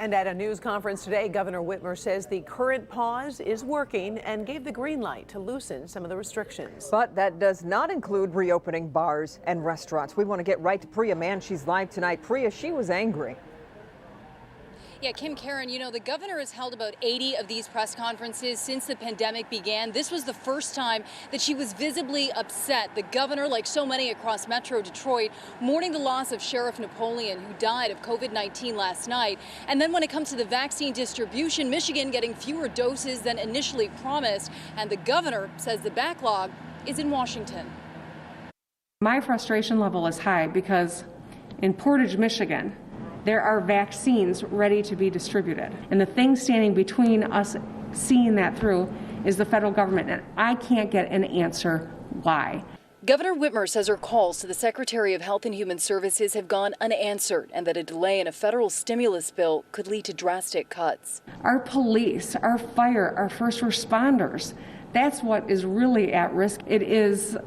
And at a news conference today, Governor Whitmer says the current pause is working and gave the green light to loosen some of the restrictions. But that does not include reopening bars and restaurants. We want to get right to Priya Mann. She's live tonight. Priya, she was angry. Yeah, Kim, Karen, you know, the governor has held about 80 of these press conferences since the pandemic began. This was the first time that she was visibly upset. The governor, like so many across Metro Detroit, mourning the loss of Sheriff Napoleon, who died of COVID-19 last night. And then when it comes to the vaccine distribution, Michigan getting fewer doses than initially promised. And the governor says the backlog is in Washington. My frustration level is high because in Portage, Michigan, there are vaccines ready to be distributed. And the thing standing between us seeing that through is the federal government. And I can't get an answer why. Governor Whitmer says her calls to the Secretary of Health and Human Services have gone unanswered and that a delay in a federal stimulus bill could lead to drastic cuts. Our police, our fire, our first responders, that's what is really at risk. It is,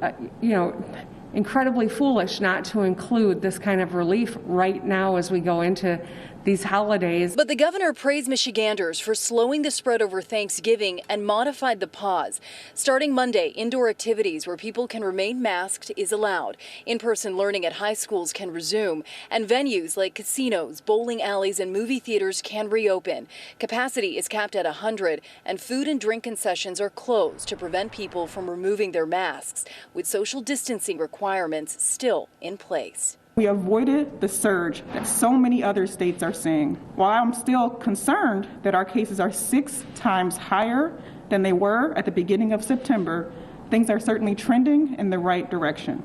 incredibly foolish not to include this kind of relief right now as we go into these holidays. But the governor praised Michiganders for slowing the spread over Thanksgiving and modified the pause. Starting Monday, indoor activities where people can remain masked is allowed. In-person learning at high schools can resume, and venues like casinos, bowling alleys, and movie theaters can reopen. Capacity is capped at 100, and food and drink concessions are closed to prevent people from removing their masks, with social distancing requirements still in place. We avoided the surge that so many other states are seeing. While I'm still concerned that our cases are 6 times higher than they were at the beginning of September, things are certainly trending in the right direction.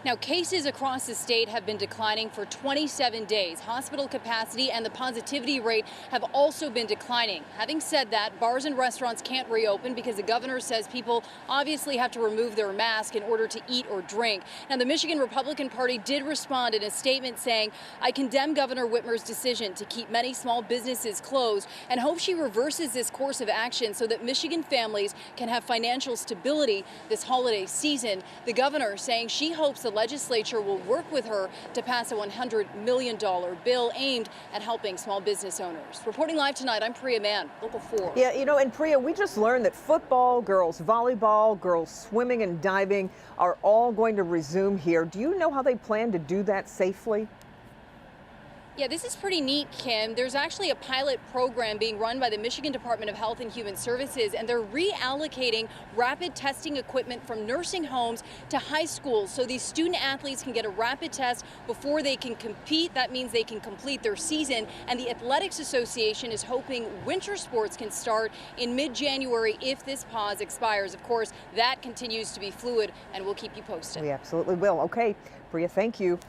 Now, cases across the state have been declining for 27 days. Hospital capacity and the positivity rate have also been declining. Having said that, bars and restaurants can't reopen because the governor says people obviously have to remove their mask in order to eat or drink. Now, the Michigan Republican Party did respond in a statement saying, "I condemn Governor Whitmer's decision to keep many small businesses closed and hope she reverses this course of action so that Michigan families can have financial stability this holiday season." The governor saying she hopes the legislature will work with her to pass a $100 million bill aimed at helping small business owners. Reporting live tonight, I'm Priya Mann, Local 4. Yeah, and Priya, we just learned that football, girls volleyball, girls swimming and diving are all going to resume here. Do you know how they plan to do that safely? Yeah, this is pretty neat, Kim. There's actually a pilot program being run by the Michigan Department of Health and Human Services, and they're reallocating rapid testing equipment from nursing homes to high schools so these student athletes can get a rapid test before they can compete. That means they can complete their season, and the Athletics Association is hoping winter sports can start in mid-January if this pause expires. Of course, that continues to be fluid, and we'll keep you posted. We absolutely will. Okay, Priya, thank you.